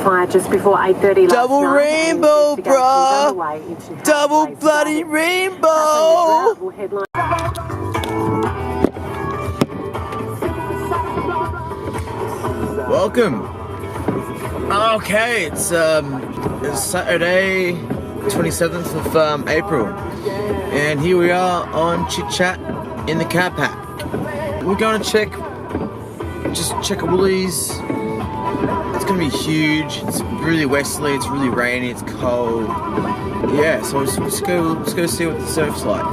fire just before 8:30 last Double night. rainbow, bruh. Double bloody rainbow. Welcome. Okay, it's Saturday, 27th of April, and here we are on Chit Chat in the car park. We're going to check a Woolies. It's going to be huge. It's really westerly. It's really rainy. It's cold. Yeah, so let's go see what the surf's like.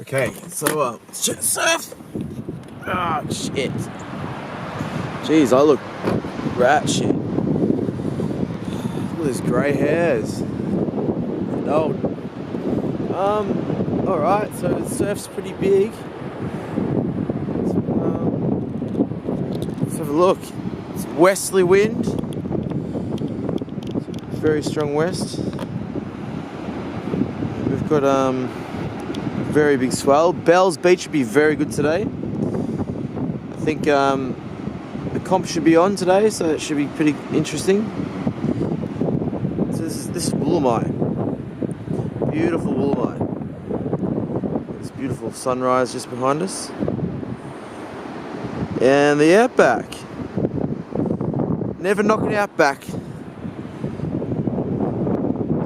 Okay, so let's check the surf. Ah, shit. Jeez, I look rat shit. Look at these grey hairs. Old. Alright, so the surf's pretty big. Let's have a look. It's westerly wind. Very strong west. We've got very big swell. Bells Beach should be very good today. I think the comp should be on today, so it should be pretty interesting. So this is Woolamai. Beautiful Woolamai. This beautiful sunrise just behind us. And the outback. Never knock an outback.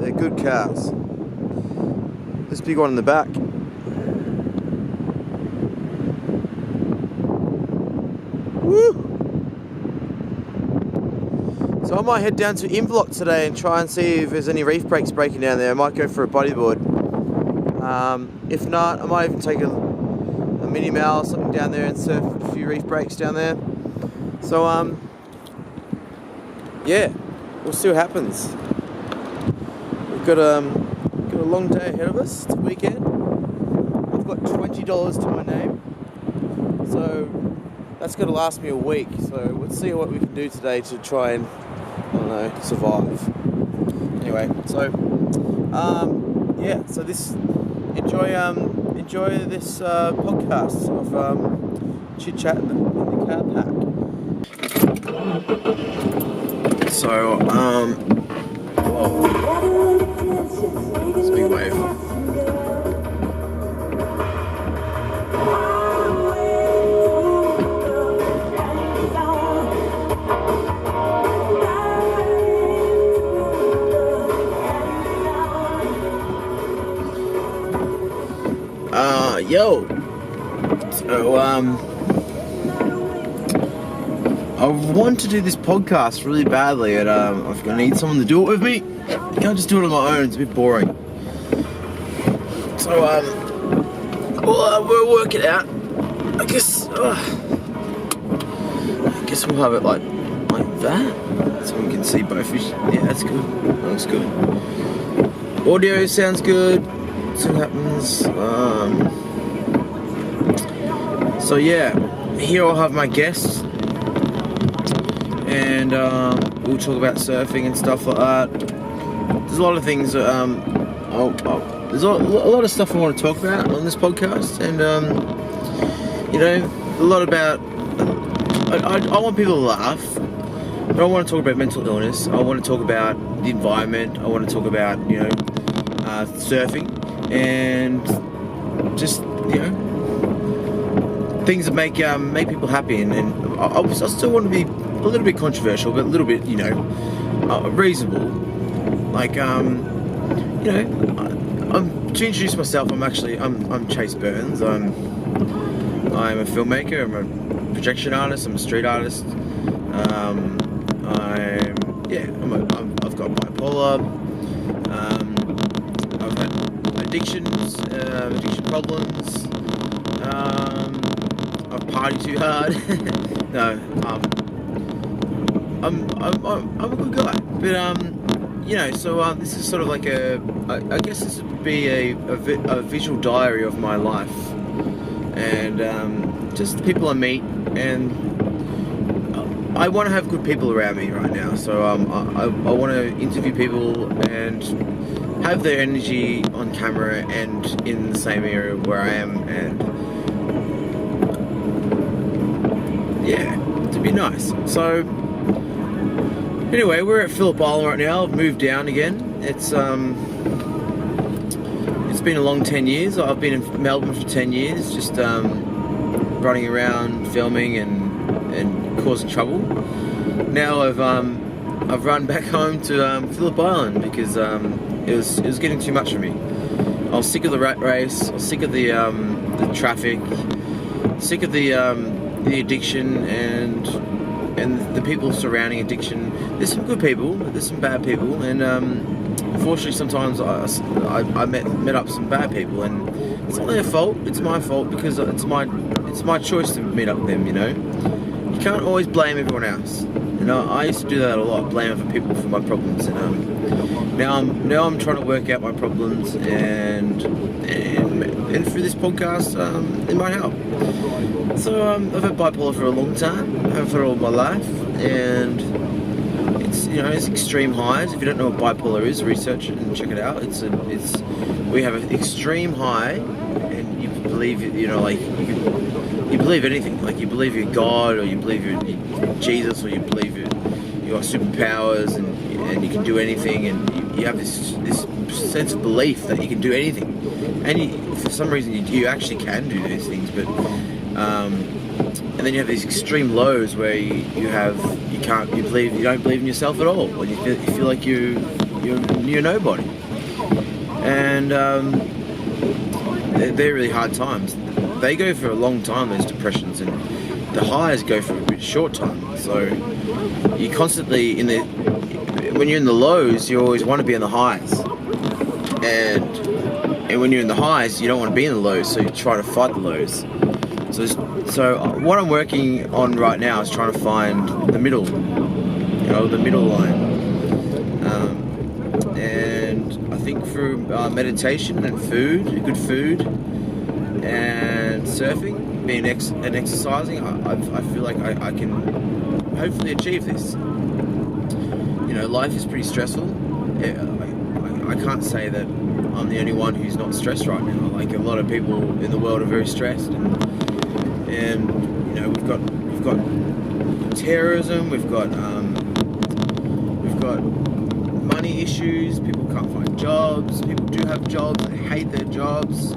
They're good cars. This big one in the back. Woo! So I might head down to Inverloch today and try and see if there's any reef breaks breaking down there. I might go for a bodyboard. If not, I might even take a mini mal or something down there and surf a few reef breaks down there. So yeah, we'll see what happens. We've got a long day ahead of us. It's a weekend. I've got $20 to my name, so that's going to last me a week. So let's see what we can do today to try and, I don't know, survive. Anyway, so yeah, so this enjoy this podcast of Chit Chat in the car park. So whoa. It's a big wave. Yo. So I want to do this podcast really badly, and I'm gonna need someone to do it with me. I can't just do it on my own, it's a bit boring. So, we'll work it out. I guess we'll have it like that, so we can see both. Yeah, that's good. That looks good. Audio sounds good. See what happens. So yeah, here I'll have my guests. And we'll talk about surfing and stuff like that. There's a lot of things. There's a lot of stuff I want to talk about on this podcast, and you know, a lot about. I want people to laugh, but I want to talk about mental illness. I want to talk about the environment. I want to talk about surfing and just things that make people happy, and I still want to be a little bit controversial, but a little bit, reasonable. Like, to introduce myself, I'm Chase Burns. I'm I'm a filmmaker, I'm a projection artist, I'm a street artist. I've got bipolar. I've had addictions, addiction problems. I've partied too hard. No, I'm a good guy. But this is sort of like I guess this would be a visual diary of my life, and just the people I meet, and I want to have good people around me right now. So I want to interview people and have their energy on camera and in the same area where I am, and yeah, to be nice. So anyway, we're at Phillip Island right now. I've moved down again. It's been a long 10 years. I've been in Melbourne for 10 years, just running around filming and causing trouble. Now I've run back home to Phillip Island because it was getting too much for me. I was sick of the rat race. I was sick of the traffic, sick of the addiction and the people surrounding addiction. There's some good people, but there's some bad people, and unfortunately sometimes I met up some bad people, and it's not their fault. It's my fault because it's my choice to meet up with them. You can't always blame everyone else. I used to do that a lot, blame other people for my problems, and now I'm trying to work out my problems, and through this podcast, it might help. So I've had bipolar for a long time. I've had it all my life, and it's extreme highs. If you don't know what bipolar is, research it and check it out. We have an extreme high, and you believe you believe anything. Like you believe you're God, or you believe you're Jesus, or you believe you got superpowers, and you can do anything, and you have this sense of belief that you can do anything, and for some reason you actually can do these things, but and then you have these extreme lows where you don't believe in yourself at all, or you feel like you're nobody, and they're really hard times. They go for a long time, those depressions, and the highs go for a bit short time. So you constantly when you're in the lows, you always want to be in the highs, and when you're in the highs, you don't want to be in the lows, so you try to fight the lows. So what I'm working on right now is trying to find the middle, the middle line, and I think through meditation and good food, and surfing, and exercising, I feel like I can hopefully achieve this. Life is pretty stressful. I can't say that I'm the only one who's not stressed right now. Like, a lot of people in the world are very stressed, and we've got terrorism, we've got money issues. People can't find jobs. People do have jobs, they hate their jobs.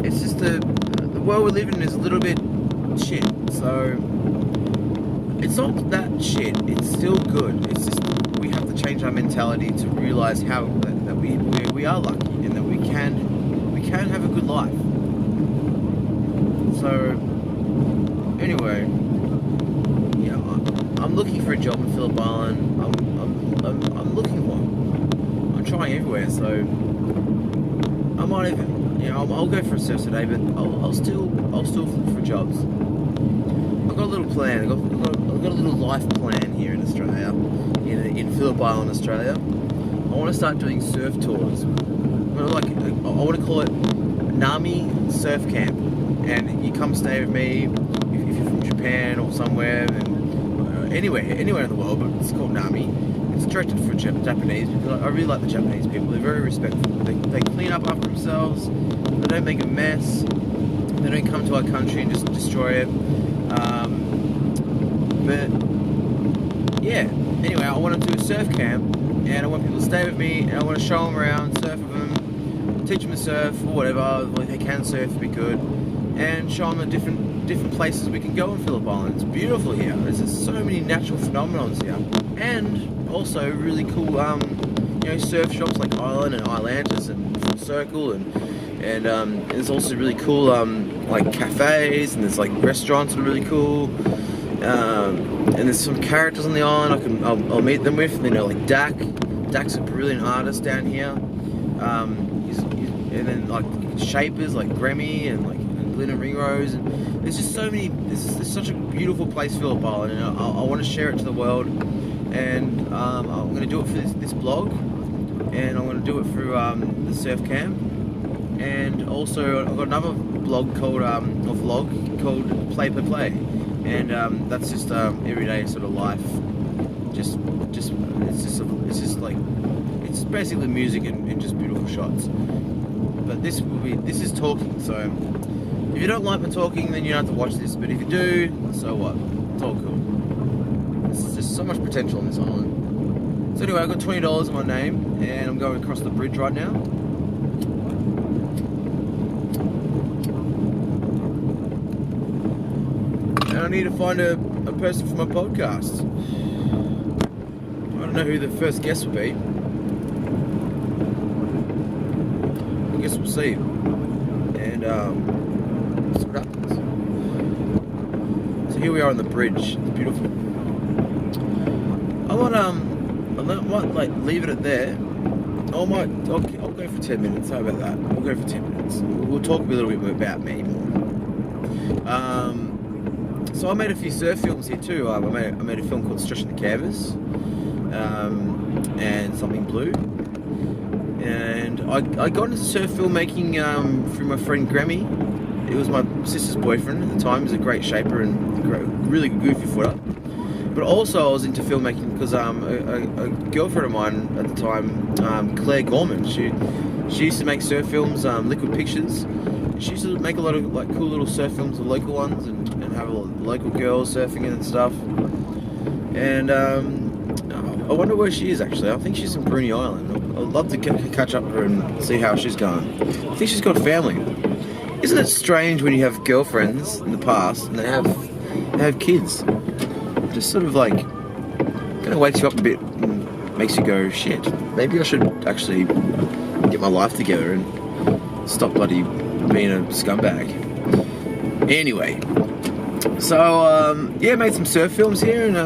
It's just the world we live in is a little bit shit. So it's not that shit. It's still good. It's just we have to change our mentality to realize that we are lucky, and that we can have a good life. So anyway, I'm looking for a job in Phillip Island. I'm looking for one. I'm trying everywhere. So I might even, I'll go for a surf today, but I'll still look for jobs. I've got a little plan. I've got a little life plan here in Australia, in Phillip Island, Australia. I want to start doing surf tours. I want to call it Nami Surf Camp, and you come stay with me if you're from Japan or somewhere, and anywhere in the world. But it's called Nami. It's directed for Japanese, because I really like the Japanese people. They're very respectful. They clean up after themselves. They don't make a mess. They don't come to our country and just destroy it. But yeah, anyway, I want to do a surf camp, and I want people to stay with me, and I want to show them around, surf with them, teach them to surf or whatever. Like, they can surf, be good, and show them the different places we can go in Phillip Island. It's beautiful here. There's just so many natural phenomena here, and also really cool surf shops like Island and Islantis and Full Circle, and And there's also really cool like cafes, and there's like restaurants that are really cool. And there's some characters on the island I'll meet them with. You know, like Dak. Dak's a brilliant artist down here. And then like shapers like Grammy and like Glenn and Ringrose, and there's just so many. There's such a beautiful place, Phillip Island, and I want to share it to the world. And I'm going to do it for this blog, and I'm going to do it through the surf camp. And also I've got another blog called or vlog called Play Per Play, and that's just everyday sort of life. It's basically music and just beautiful shots. But this is talking, so if you don't like my talking, then you don't have to watch this. But if you do, so what? It's all cool. There's just so much potential on this island. So anyway, I've got $20 in my name, and I'm going across the bridge right now. And I need to find a person for my podcast. I don't know who the first guest will be. I guess we'll see. And see what happens. So here we are on the bridge. It's beautiful. I might like leave it at there. I'll go for 10 minutes. How about that? I'll go for 10 minutes. We'll talk a little bit about me more. So I made a few surf films here too. I made a film called Stretching the Canvas, and Something Blue. And I got into surf filmmaking through my friend Grammy. It was my sister's boyfriend at the time. He was a great shaper and really goofy footer. But also I was into filmmaking because a girlfriend of mine at the time, Claire Gorman, she used to make surf films, Liquid Pictures. She used to make a lot of like cool little surf films, the local ones, and have a lot of local girls surfing and stuff. And I wonder where she is actually. I think she's in Bruny Island. I'd love to catch up with her and see how she's going. I think she's got a family. Isn't it strange when you have girlfriends in the past and they have kids? Just sort of like kind of wakes you up a bit and makes you go, shit, maybe I should actually get my life together and stop bloody being a scumbag. Anyway, so made some surf films here and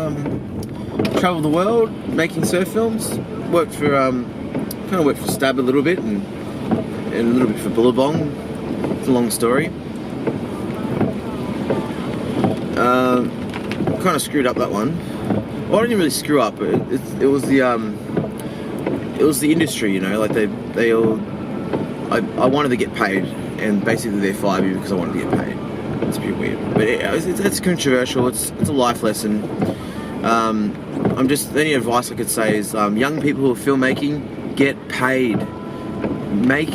traveled the world making surf films. Worked for Stab a little bit and a little bit for Bullabong. It's a long story. Kind of screwed up that one. Well, I didn't really screw up. It was the industry, you know. Like I wanted to get paid, and basically they fired me because I wanted to get paid. It's pretty weird, but it's controversial. It's a life lesson. The only advice I could say is young people who are filmmaking, get paid, make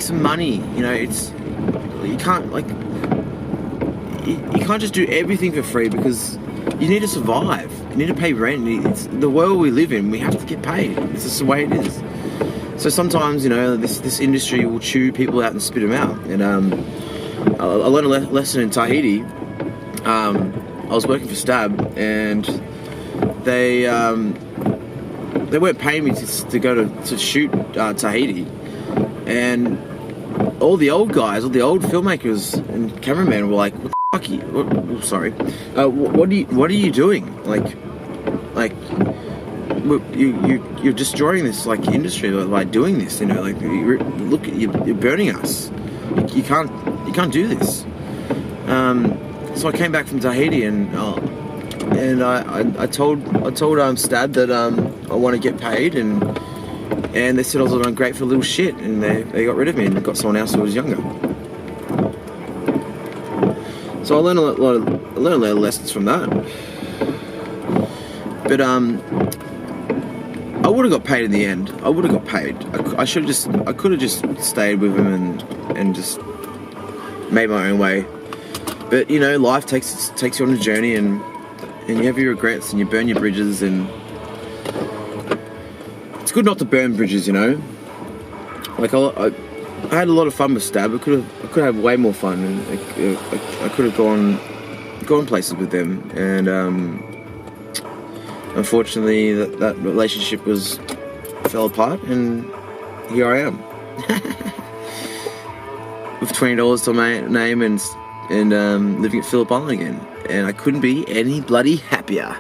some money. You know, you can't just do everything for free because you need to survive. You need to pay rent. It's the world we live in. We have to get paid. It's just the way it is. So sometimes, you know, this industry will chew people out and spit them out. And I learned a lesson in Tahiti. I was working for Stab, and they weren't paying me to go to shoot Tahiti, and all the old guys, all the old filmmakers and cameramen were like, "What the fuck? What are you doing? Like you're destroying this like industry by doing this. You know, like you're burning us. You can't do this." So I came back from Tahiti and I told Stab that I want to get paid, and they said I was doing great for a little shit, and they got rid of me and got someone else who was younger. So I learned a lot of lessons from that. But I would have got paid in the end. I would have got paid. I could have just stayed with him and just made my own way. But you know, life takes you on a journey, and you have your regrets and you burn your bridges, and it's good not to burn bridges, you know. Like I had a lot of fun with Stab. I could have way more fun, and I could have gone places with them, and unfortunately that relationship fell apart, and here I am. with $20 to my name and living at Phillip Island again. And I couldn't be any bloody happier.